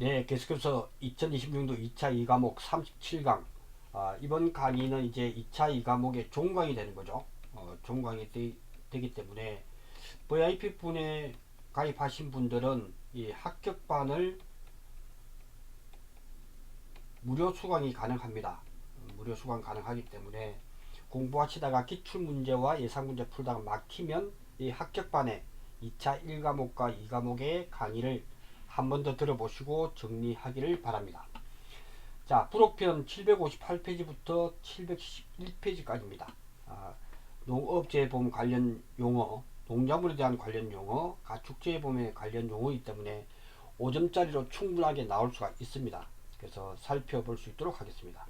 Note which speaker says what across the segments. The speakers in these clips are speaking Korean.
Speaker 1: 네, 계속해서 2026년도 2차 2과목 37강. 이번 강의는 이제 2차 2과목의 종강이 되는 거죠. 종강이 되기 때문에 VIP 분에 가입하신 분들은 이 합격반을 무료 수강이 가능합니다. 무료 수강 가능하기 때문에 공부하시다가 기출문제와 예상문제 풀다가 막히면 이 합격반에 2차 1과목과 2과목의 강의를 한 번 더 들어보시고 정리하기를 바랍니다. 자, 부록편 758페이지부터 711페이지까지입니다. 농업재해보험 관련 용어, 농작물에 대한 관련 용어, 가축재해보험에 관련 용어이기 때문에 5점짜리로 충분하게 나올 수가 있습니다. 그래서 살펴볼 수 있도록 하겠습니다.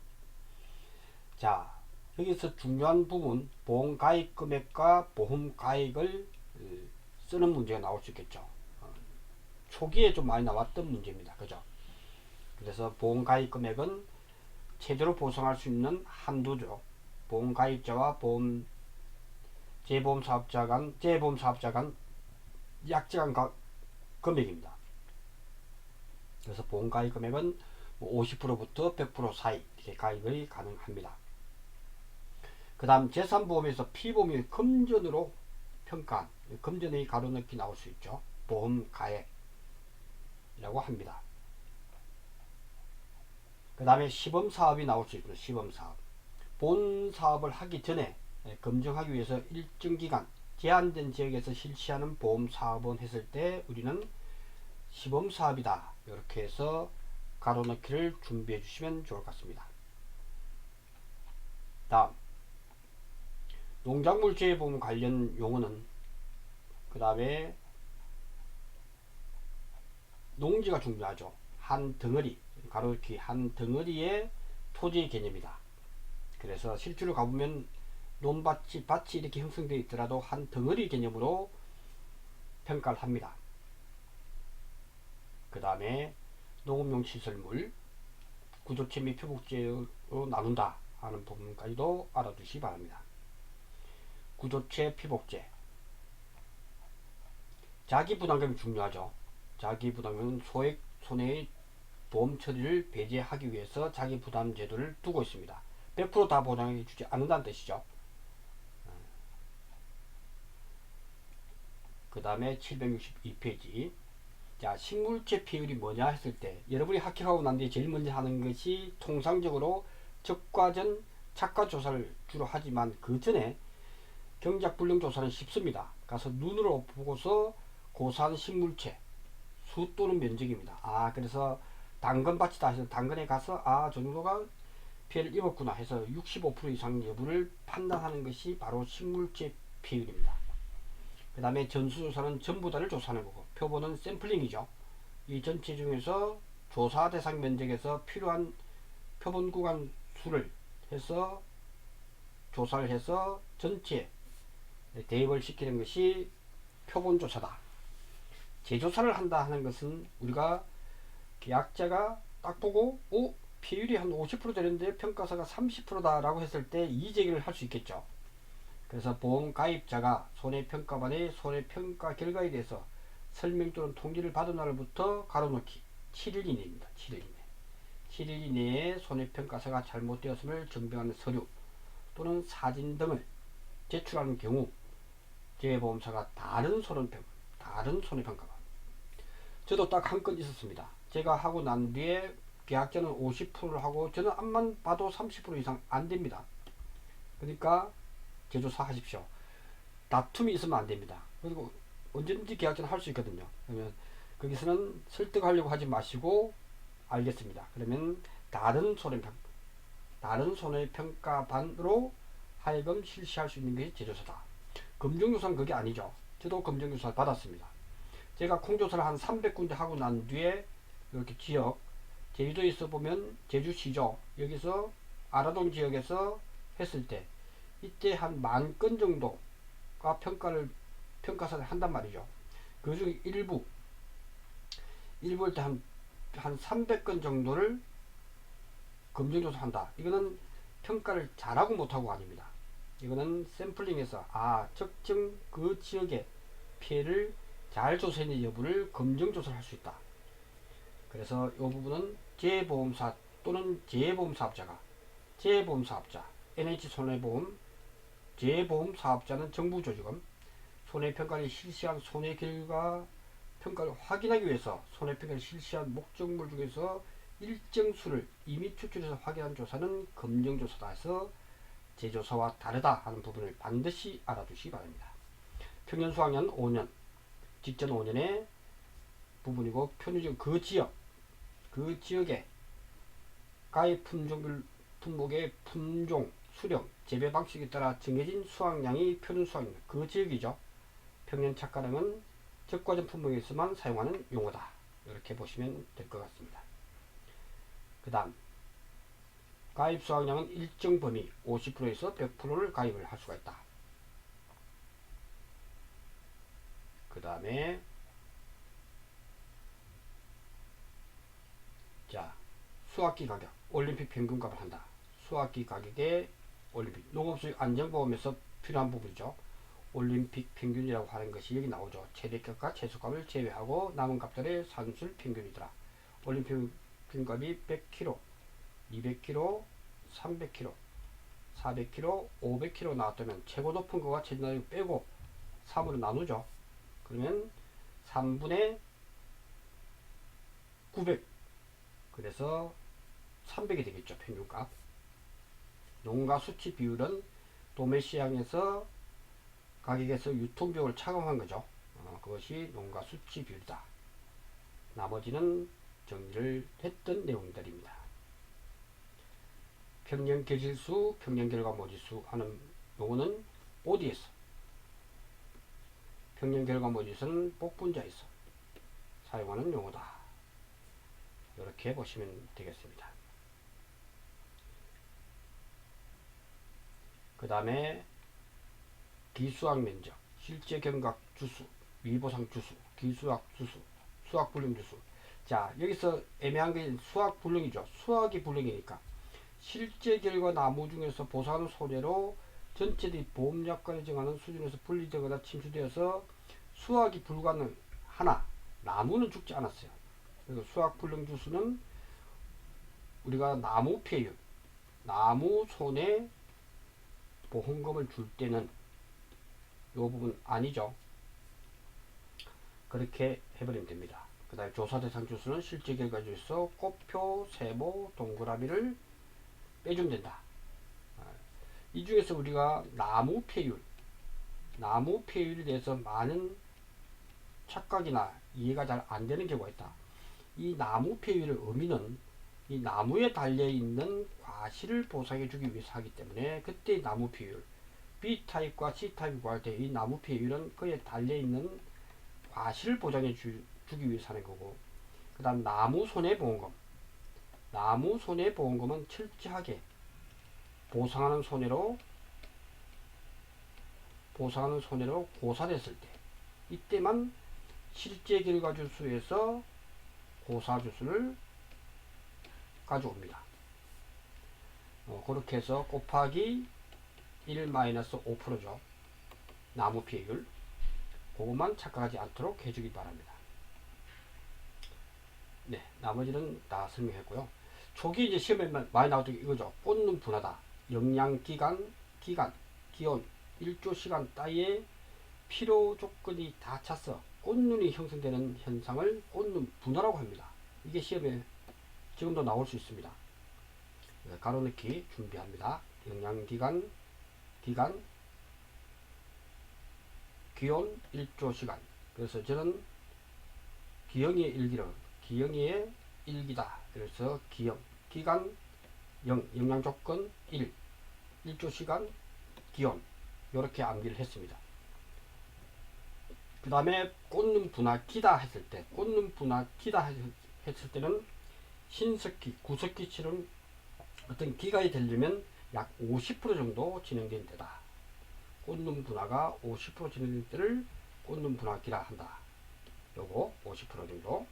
Speaker 1: 자, 여기서 중요한 부분, 보험가입 금액과 보험가입을 쓰는 문제가 나올 수 있겠죠. 초기에 좀 많이 나왔던 문제입니다. 그죠? 그래서 보험가입 금액은 최대로 보상할 수 있는 한도죠. 보험가입자와 재보험사업자 간 약정한 금액입니다. 그래서 보험가입 금액은 50%부터 100% 사이 이렇게 가입이 가능합니다. 그 다음 재산보험에서 피보험이 금전으로 평가한 금전의 가로넣기 나올 수 있죠. 보험가액이라고 합니다. 그 다음에 시범사업이 나올 수 있습니다. 시범사업. 본 사업을 하기 전에 검증하기 위해서 일정 기간 제한된 지역에서 실시하는 보험사업은 했을 때 우리는 시범사업이다. 이렇게 해서 가로넣기를 준비해 주시면 좋을 것 같습니다. 다음 농작물 재해보험 관련 용어는 그 다음에 농지가 중요하죠. 한 덩어리, 가로넣기 한 덩어리의 토지의 개념이다. 그래서 실제로 가보면 논밭이 밭이 이렇게 형성되어 있더라도 한 덩어리 개념으로 평가를 합니다. 그 다음에 농업용 시설물, 구조체 및 표복제로 나눈다 하는 부분까지도 알아두시기 바랍니다. 구조체, 피복제. 자기부담금이 중요하죠. 자기부담금은 소액 손해의 보험 처리를 배제하기 위해서 자기부담 제도를 두고 있습니다. 100% 다 보장해 주지 않는다는 뜻이죠. 그 다음에 762페이지. 자, 식물체 비율이 뭐냐 했을 때 여러분이 합격하고 난 뒤에 제일 먼저 하는 것이 통상적으로 적과전 착과 조사를 주로 하지만 그 전에 경작 불량 조사는 쉽습니다. 가서 눈으로 보고서 고산 식물체 수 또는 면적입니다. 그래서 당근밭이다 해서 당근에 가서 저 정도가 피해를 입었구나 해서 65% 이상 여부를 판단하는 것이 바로 식물체 비율입니다. 그 다음에 전수조사는 전부 다를 조사하는 거고 표본은 샘플링이죠. 이 전체 중에서 조사 대상 면적에서 필요한 표본 구간 수를 해서 조사를 해서 전체 대입을 시키는 것이 표본조사다. 재조사를 한다 하는 것은 우리가 계약자가 딱 보고 피율이 한 50% 되는데 평가사가 30%다 라고 했을 때 이의제기를 할 수 있겠죠. 그래서 보험가입자가 손해평가반의 손해평가 결과에 대해서 설명 또는 통지를 받은 날부터 가로넣기 7일 이내입니다. 7일 이내. 7일 이내에 손해평가사가 잘못되었음을 증명하는 서류 또는 사진 등을 제출하는 경우 재보험사가 다른 손해평가반. 저도 딱 한 건 있었습니다. 제가 하고 난 뒤에 계약자는 50%를 하고 저는 앞만 봐도 30% 이상 안 됩니다. 그러니까 제조사 하십시오. 다툼이 있으면 안 됩니다. 그리고 언제든지 계약자는 할 수 있거든요. 그러면 거기서는 설득하려고 하지 마시고 알겠습니다. 그러면 다른 손해평가반으로 하여금 실시할 수 있는 것이 제조사다. 검정조사는 그게 아니죠. 저도 검정조사를 받았습니다. 제가 콩조사를 한 300군데 하고 난 뒤에 이렇게 지역 제주도에 있어 보면 제주시죠. 여기서 아라동 지역에서 했을 때 이때 한 10,000건 정도가 평가사를 한단 말이죠. 그 중 일부일 때 한 300건 정도를 검증조사 한다. 이거는 평가를 잘하고 못하고 아닙니다. 이거는 샘플링에서 특정 그 지역의 피해를 잘 조사했는지 여부를 검증조사를 할 수 있다. 그래서 이 부분은 재보험사 또는 재보험사업자가 재보험사업자 NH손해보험 재보험사업자는 정부조직은 손해평가를 실시한 손해결과 평가를 확인하기 위해서 손해평가를 실시한 목적물 중에서 일정 수를 이미 추출해서 확인한 조사는 검정조사다 해서 재조사와 다르다 하는 부분을 반드시 알아두시기 바랍니다. 평년 수확량 5년, 직전 5년의 부분이고 표준적 그 지역의 가의 품목의 품종, 수령, 재배 방식에 따라 정해진 수확량이 표준 수확량, 그 지역이죠. 평년 착가량은 적과점 품목에서만 사용하는 용어다. 이렇게 보시면 될 것 같습니다. 그 다음 가입 수확량은 일정 범위 50%에서 100%를 가입을 할 수가 있다. 그 다음에 자 수확기 가격 올림픽 평균값을 한다. 수확기 가격에 올림픽 농업수익 안정보험에서 필요한 부분이죠. 올림픽 평균이라고 하는 것이 여기 나오죠. 최대값과 최소값을 제외하고 남은 값들의 산술 평균이더라. 올림픽 평균값이 100kg, 200kg, 300kg, 400kg, 500kg 나왔다면 최고 높은 거와 최저 높은 거 빼고 3으로 나누죠. 그러면 3분의 900, 그래서 300이 되겠죠. 평균값. 농가 수치 비율은 도매시장에서 가격에서 유통비용을 차감한 거죠. 그것이 농가 수치 비율이다. 나머지는 정리를 했던 내용들입니다. 평년 개질수, 평년 결과 모지수 하는 용어는 OD에서, 평년 결과 모지수는 복분자에서 사용하는 용어다. 이렇게 보시면 되겠습니다. 그 다음에 기수학 면적, 실제 경각 주수, 미보상 주수, 기수학 주수, 수학 불능 주수. 자, 여기서 애매한 게 수학 불능이죠. 수학이 불능이니까 실제 결과 나무 중에서 보상하는 소재로 전체의 보험약관에 정하는 수준에서 분리되거나 침수되어서 수확이 불가능하나 나무는 죽지 않았어요. 그래서 수학 불능 주수는 우리가 나무 폐율, 나무 손해 보험금을 줄 때는 이 부분 아니죠. 그렇게 해버리면 됩니다. 그 다음에 조사 대상 주수는 실제 결과 중에서 꽃표, 세모, 동그라미를 빼주면 된다. 이 중에서 우리가 나무 폐율에 대해서 많은 착각이나 이해가 잘 안 되는 경우가 있다. 이 나무 폐율의 의미는 이 나무에 달려있는 과실을 보상해 주기 위해서 하기 때문에 그때 나무 폐율 B타입과 C타입이 구할 때 이 나무 폐율은 그에 달려있는 과실을 보장해 주기 위해서 하는 거고, 그 다음 나무 손해보험금, 나무 손해보험금은 철저하게 보상하는 손해로 고사됐을 때 이때만 실제 결과 주수에서 고사 주수를 가져옵니다. 그렇게 해서 곱하기 1-5%죠. 나무 피해율. 그것만 착각하지 않도록 해주기 바랍니다. 네, 나머지는 다 설명했고요. 초기 이제 시험에 많이 나왔던 게 이거죠. 꽃눈 분화다. 영양기간, 기온, 일조시간 따위의 필요 조건이 다 차서 꽃눈이 형성되는 현상을 꽃눈 분화라고 합니다. 이게 시험에 지금도 나올 수 있습니다. 가로넣기 준비합니다. 영양기간, 기온, 일조시간. 그래서 저는 기영이의 일기다. 그래서 기간 0, 영양조건 1, 일조시간, 기온. 이렇게 암기를 했습니다. 그 다음에 꽃눈 분화기다 했을 때는 신석기, 구석기처럼 어떤 기간이 되려면 약 50% 정도 진행된 때다. 꽃눈 분화가 50% 진행된 때를 꽃눈 분화기라 한다. 요거 50% 정도.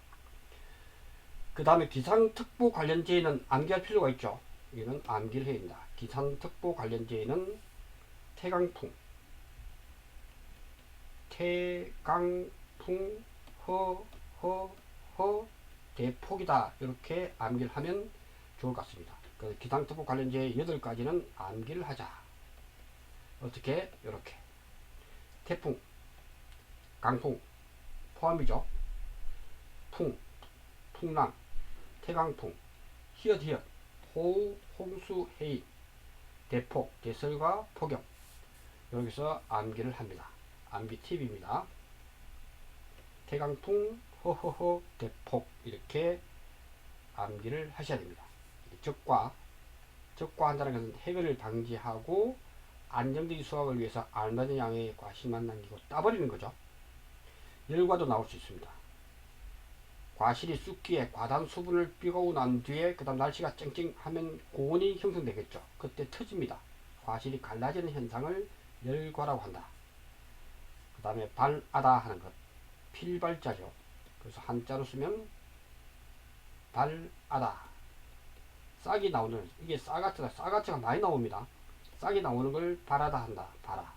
Speaker 1: 그 다음에 기상특보 관련 제의는 암기할 필요가 있죠. 이거는 암기를 해야 된다. 기상특보 관련 제의는 태강풍, 대폭이다. 이렇게 암기를 하면 좋을 것 같습니다. 그 기상특보 관련제 8가지는 암기를 하자. 어떻게? 이렇게 태풍, 강풍 포함이죠. 풍, 풍랑, 태강풍, 히읗히읗, 호우, 홍수, 해일, 대폭, 대설과 폭염. 여기서 암기를 합니다. 암기 팁입니다. 태강풍, 허허허, 대폭 이렇게 암기를 하셔야 됩니다. 적과한다는 것은 해결을 방지하고 안정적인 수확을 위해서 알맞은 양의 과실만 남기고 따버리는 거죠. 열과도 나올 수 있습니다. 과실이 쑥기에 과단 수분을 삐고 난 뒤에 그 다음 날씨가 쨍쨍하면 고온이 형성되겠죠. 그때 터집니다. 과실이 갈라지는 현상을 열과라고 한다. 그 다음에 발아다 하는 것, 필발자죠. 그래서 한자로 쓰면 발아다. 싹이 나오는, 이게 싹가치가 많이 나옵니다. 싹이 나오는 걸 발아다 한다. 발아.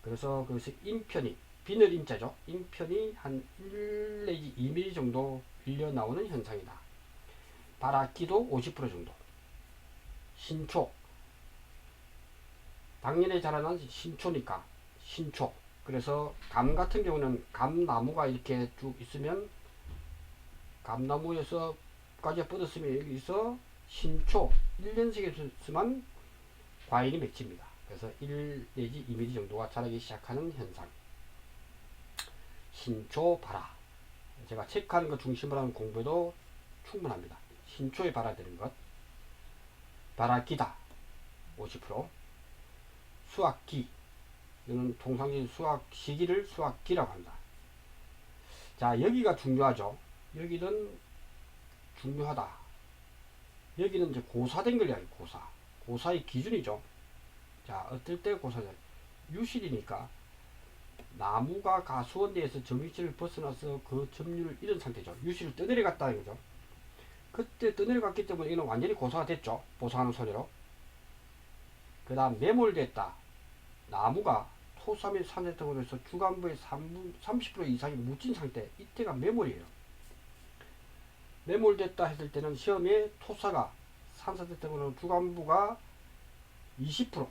Speaker 1: 그래서 그것이 인편이, 비늘 인자죠. 인편이 한 1 내지 2mm 정도 밀려 나오는 현상이다. 발아끼도 50% 정도. 신초. 당년에 자라난 신초니까 신초. 그래서 감 같은 경우는 감나무가 이렇게 쭉 있으면 감나무에서 까지 뻗었으면 여기서 신초 1년생에서만 과일이 맺힙니다. 그래서 1 내지 2mm 정도가 자라기 시작하는 현상. 신초 발아. 제가 체크하는 것 중심으로 하는 공부도 충분합니다. 신초에 발아드는 것. 발아기다 50%. 수확기. 이는 통상적인 수확 시기를 수확기라고 한다. 자, 여기가 중요하죠. 여기는 중요하다. 여기는 이제 고사된 걸 이야기해요. 고사의 기준이죠. 자, 어떨 때 고사냐. 유실이니까 나무가 가수원대에서 점유치를 벗어나서 그 점유를 잃은 상태죠. 유실을 떠내려갔다는 거죠. 그때 떠내려갔기 때문에 이는 완전히 고사가 됐죠. 보상하는 소리로. 그 다음 매몰됐다. 나무가 토사 및 산재 등으로 해서 주간부의 30% 이상이 묻힌 상태. 이때가 매몰이에요. 매몰됐다 했을 때는 시험에 토사가 산사태 등으로 주간부가 20%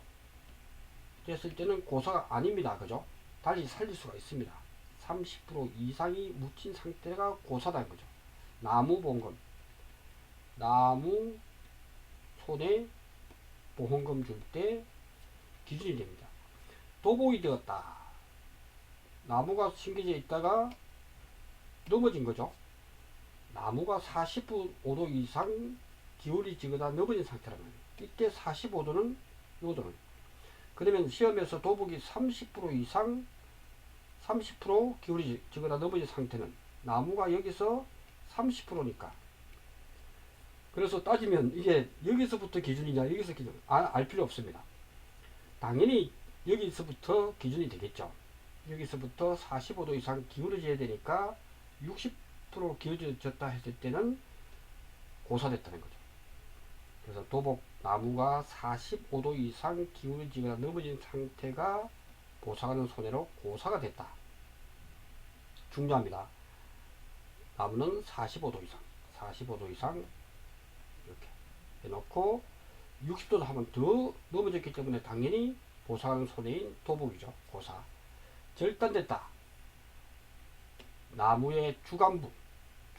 Speaker 1: 됐을 때는 고사가 아닙니다. 그죠? 달리 살릴 수가 있습니다. 30% 이상이 묻힌 상태가 고사다는 거죠. 나무 보험금. 나무 손에 보험금 줄 때 기준이 됩니다. 도복이 되었다. 나무가 심겨져 있다가 넘어진 거죠. 나무가 45도 이상 기울이지거나 넘어진 상태라면 이때 45도는 요도는 그러면 시험에서 도복이 30% 이상 30% 기울이지거나 넘어진 상태는 나무가 여기서 30%니까 그래서 따지면 이게 여기서부터 기준이냐 여기서 기준 알 필요 없습니다. 당연히 여기서부터 기준이 되겠죠. 여기서부터 45도 이상 기울어져야 되니까 60% 기울어졌다 했을 때는 고사됐다는 거죠. 그래서 도복 나무가 45도 이상 기울어지거나 넘어진 상태가 보상하는 손해로 고사가 됐다. 중요합니다. 나무는 45도 이상 이렇게 해놓고 60도도 하면 더 넘어졌기 때문에 당연히 보상하는 손해인 도복이죠. 고사. 절단됐다. 나무의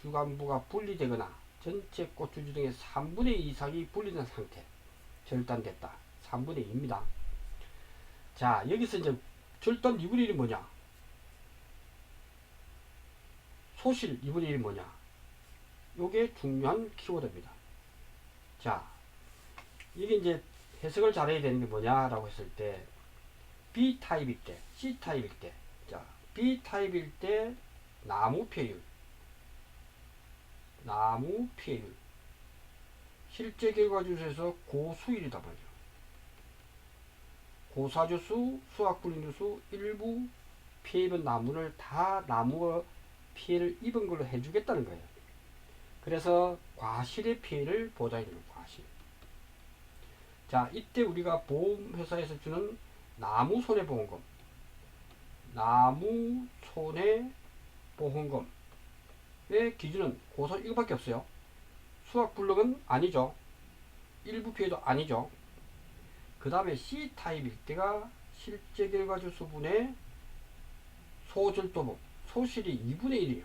Speaker 1: 주간부가 분리되거나 전체 꽃주주 중에 3분의 2 이상이 분리된 상태. 절단됐다. 3분의 2입니다. 자, 여기서 이제 절단 2분의 1이 뭐냐? 소실 2분의 1이 뭐냐? 요게 중요한 키워드입니다. 자, 이게 이제 해석을 잘해야 되는 게 뭐냐라고 했을 때 B타입일 때, C타입일 때, 자, B타입일 때 나무 피해율 실제 결과주에서 고수일이다 말이죠. 고사주수, 수확불림주수 일부 피해 입은 나무를 다 나무가 피해를 입은 걸로 해주겠다는 거예요. 그래서 과실의 피해를 보장해주는 과실. 자, 이때 우리가 보험회사에서 주는 나무 손해보험금 기준은 고사 이거밖에 없어요. 수학 블록은 아니죠. 일부 피해도 아니죠. 그 다음에 C타입일 때가 실제 결과주 수분의 소절도분, 소실이 2분의 1이에요.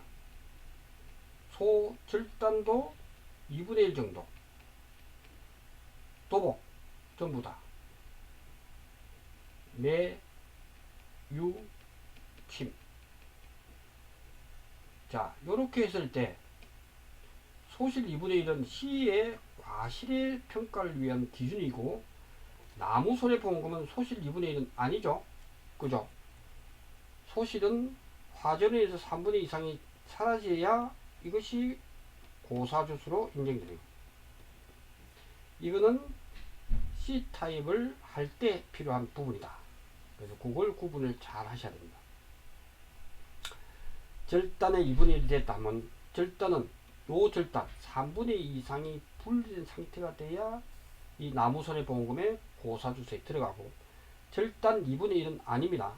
Speaker 1: 소절단도 2분의 1 정도. 도복 전부 다. 매, 유, 침. 자, 요렇게 했을 때 소실 2분의 1은 C의 과실의 평가를 위한 기준이고, 나무 손해보험금은 소실 2분의 1은 아니죠. 그죠? 소실은 화전에서 3분의 2 이상이 사라져야 이것이 고사주수로 인정됩니다. 이거는 C타입을 할 때 필요한 부분이다. 그래서 그걸 구분을 잘 하셔야 됩니다. 절단의 2분의 1이 됐다면, 절단은 요 절단 3분의 2 이상이 분리된 상태가 돼야 이 나무손해보험금의 고사주수에 들어가고, 절단 2분의 1은 아닙니다.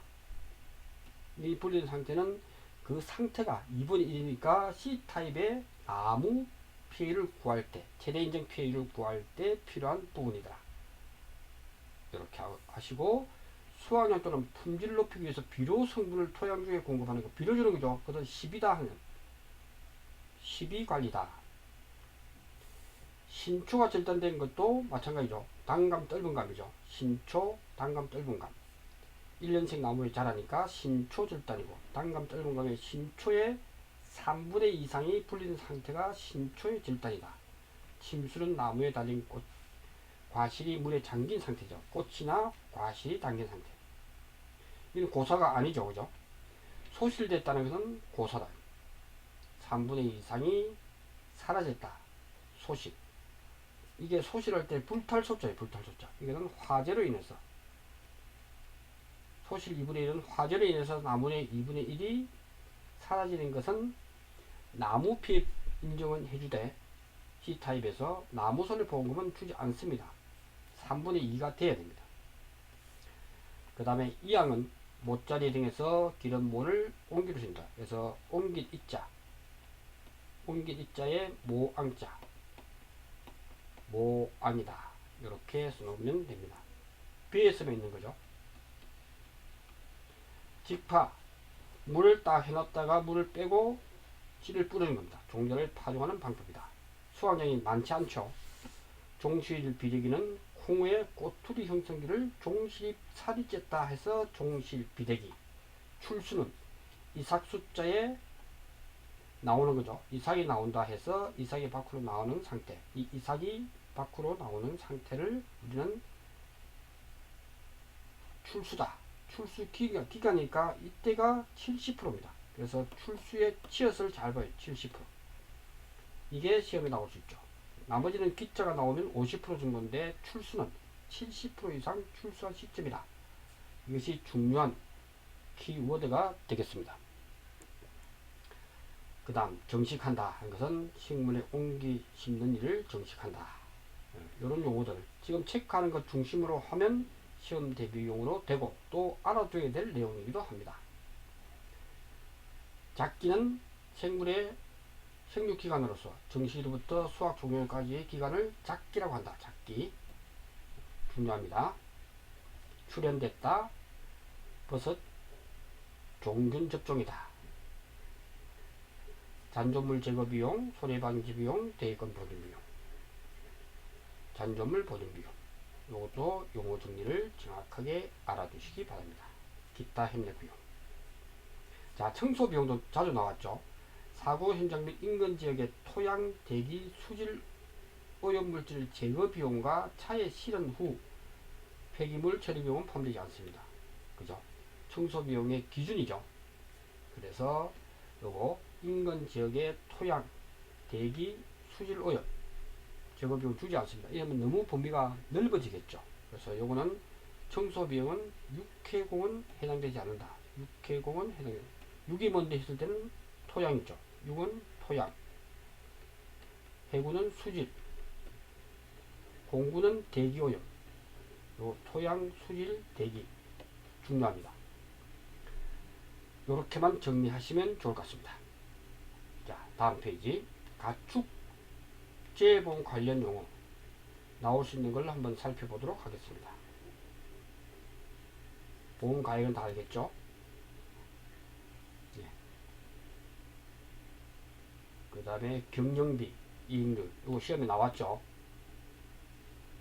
Speaker 1: 이 분리된 상태는 그 상태가 2분의 1이니까 C타입의 나무 피해를 구할 때, 최대 인정 피해를 구할 때 필요한 부분이다. 이렇게 하시고, 수확량 또는 품질을 높이기 위해서 비료 성분을 토양 중에 공급하는 거, 비료 주는 거죠. 그것은 10이다 하면 10이 관리다. 신초가 절단된 것도 마찬가지죠. 단감 떫은 감이죠. 신초, 단감 떫은 감. 1년생 나무에 자라니까 신초 절단이고, 단감 떫은 감의 신초의 3분의 2 이상이 분리된 상태가 신초의 절단이다. 침술은 나무에 달린 꽃, 과실이 물에 잠긴 상태죠. 꽃이나 과실이 담긴 상태. 이건 고사가 아니죠. 그죠? 소실됐다는 것은 고사다. 3분의 2 이상이 사라졌다. 소실. 이게 소실할 때 불탈소자예요. 불탈소자. 이거는 화재로 인해서. 소실 2분의 1은 화재로 인해서 나무의 2분의 1이 사라지는 것은 나무 피해 인정은 해주되, C타입에서 나무손해보험금은 주지 않습니다. 3분의 2가 돼야 됩니다. 그 다음에 이항은 못자리 등에서 기름모를 옮기로 쓴다. 그래서 옮길 이자, 옮길 이자에 모앙자, 모앙이다. 이렇게 써놓으면 됩니다. B에 쓰면 있는 거죠. 직파, 물을 딱 해놨다가 물을 빼고 씨를 뿌리는 겁니다. 종자를 파종하는 방법이다. 수확량이 많지 않죠. 종실 비대기는 콩의 꼬투리 형성기를 종실이 살이 쨌다 해서 종실 비대기. 출수는 이삭 숫자에 나오는 거죠. 이삭이 나온다 해서 이삭이 밖으로 나오는 상태. 이 이삭이 밖으로 나오는 상태를 우리는 출수다. 출수 기간이니까 이때가 70%입니다. 그래서 출수의 치엿을 잘 봐요. 70%. 이게 시험에 나올 수 있죠. 나머지는 기자가 나오면 50% 정도인데 출수는 70% 이상 출수한 시점이다. 이것이 중요한 키워드가 되겠습니다. 그 다음 정식한다 하는 것은 식물에 옮기 심는 일을 정식한다. 이런 용어들 지금 체크하는 것 중심으로 하면 시험 대비용으로 되고 또 알아둬야 될 내용이기도 합니다. 작기는 생물의 생육기간으로서 정시로부터 수확 종료까지의 기간을 작기라고 한다. 작기 중요합니다. 출현됐다. 버섯 종균 접종이다. 잔존물 제거 비용, 손해방지 비용, 대입금 보증 비용. 잔존물 보증 비용. 이것도 용어 정리를 정확하게 알아두시기 바랍니다. 기타 협력 비용. 자, 청소 비용도 자주 나왔죠. 사고 현장 및 인근 지역의 토양, 대기, 수질, 오염물질 제거 비용과 차에 실은 후 폐기물 처리 비용은 포함되지 않습니다. 그죠? 청소 비용의 기준이죠. 그래서 요거 인근 지역의 토양, 대기, 수질, 오염 제거 비용 주지 않습니다. 이러면 너무 범위가 넓어지겠죠. 그래서 요거는 청소 비용은 6회공은 해당되지 않는다. 6회공은 해당된다. 6이 먼저 했을 때는 토양이죠. 6은 토양, 해구는 수질, 공구는 대기오염. 요 토양, 수질, 대기 중요합니다. 요렇게만 정리하시면 좋을 것 같습니다. 자, 다음 페이지 가축재보험 관련 용어 나올 수 있는 걸 한번 살펴보도록 하겠습니다. 보험 가액은 다 알겠죠? 예. 그 다음에 경영비, 이익률, 이거 시험에 나왔죠?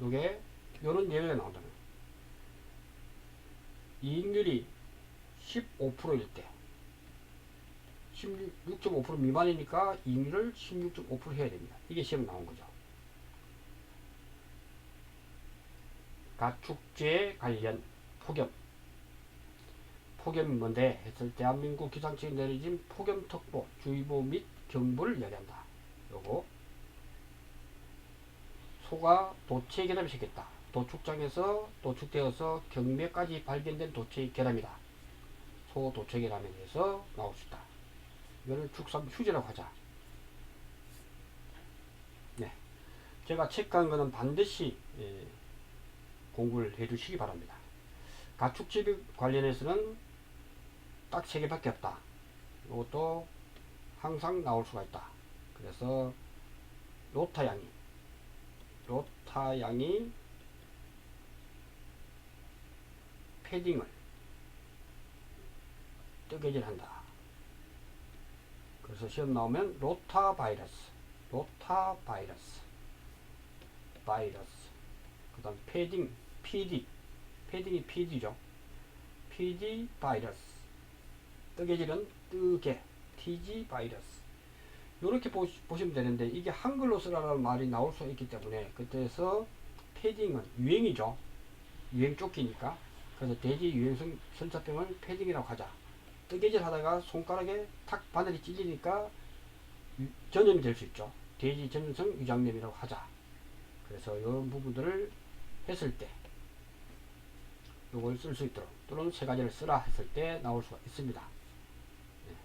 Speaker 1: 요게 요런 예외가 나온다는 거예요. 이익률이 15%일 때 16.5% 미만이니까 이익률을 16.5% 해야 됩니다. 이게 시험에 나온 거죠. 가축재 관련 폭염. 폭염이 뭔데 했을 때 대한민국 기상청이 내려진 폭염특보, 주의보 및 경보를 이야기한다. 요거 소가 도체 결함이 생겼다. 도축장에서 도축되어서 경매까지 발견된 도체 결함이다. 소 도체 결함에 대해서 나올 수 있다. 이거를 축산 휴지라고 하자. 네, 제가 체크한 거는 반드시 공부를 해 주시기 바랍니다. 가축집 관련해서는 딱 3개밖에 없다. 이것도 항상 나올 수가 있다. 그래서 로타양이 패딩을 뜨개질한다. 그래서 시험 나오면 로타바이러스, 그 다음 패딩, 패딩이 PD죠. PD 바이러스, 뜨개질은 뜨개, TG 바이러스. 이렇게 보시면 되는데 이게 한글로 쓰라는 말이 나올 수 있기 때문에 그때서 패딩은 유행이죠. 유행 쫓기니까. 그래서 돼지 유행성 선차병을 패딩이라고 하자. 뜨개질 하다가 손가락에 탁 바늘이 찔리니까 전염이 될 수 있죠. 돼지 전염성 위장염이라고 하자. 그래서 이런 부분들을 했을 때 이걸 쓸 수 있도록 또는 3가지를 쓰라 했을 때 나올 수가 있습니다. 네.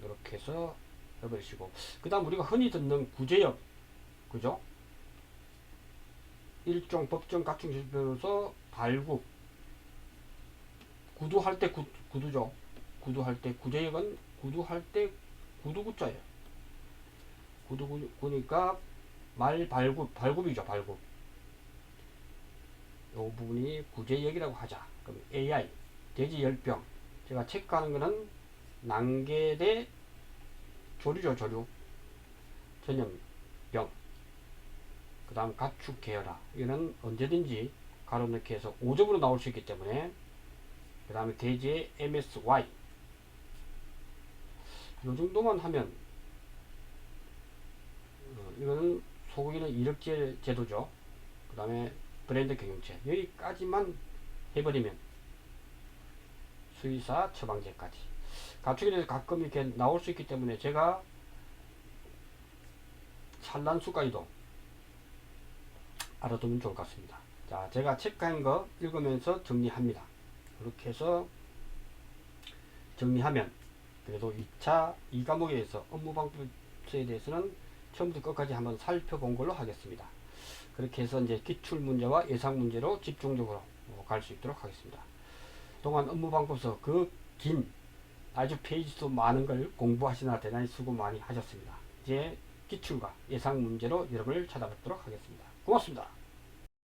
Speaker 1: 이렇게 해서 해버리시고 그 다음 우리가 흔히 듣는 구제역, 그죠? 일종 법정 가축질병으로서 발굽, 구두할 때 구두죠. 구두할 때 구제역은 구두할 때 구두구자예요. 구두구니까 발굽이죠. 발굽. 이 부분이 구제역이라고 하자. 그럼 AI 돼지열병. 제가 체크하는 거는 난개대 조류죠. 조류 전염병. 그 다음 가축 계열화. 이거는 언제든지 가로 넣기 해서 5점으로 나올 수 있기 때문에. 그 다음에 돼지의 MSY. 이 정도만 하면 이거는 소고기는 이력제 제도죠. 그 다음에 브랜드 경영체. 여기까지만 해버리면 수의사 처방제까지. 가축에 대해서 가끔 이렇게 나올 수 있기 때문에 제가 산란수까지도 알아두면 좋을 것 같습니다. 자, 제가 체크한 거 읽으면서 정리합니다. 이렇게 해서 정리하면 그래도 2차 2과목에서 업무방법에 대해서는 처음부터 끝까지 한번 살펴본 걸로 하겠습니다. 그렇게 해서 이제 기출문제와 예상문제로 집중적으로 갈 수 있도록 하겠습니다. 동안 업무방법서 그 긴 아주 페이지도 많은 걸 공부하시느라 대단히 수고 많이 하셨습니다. 이제 기출과 예상문제로 여러분을 찾아뵙도록 하겠습니다. 고맙습니다.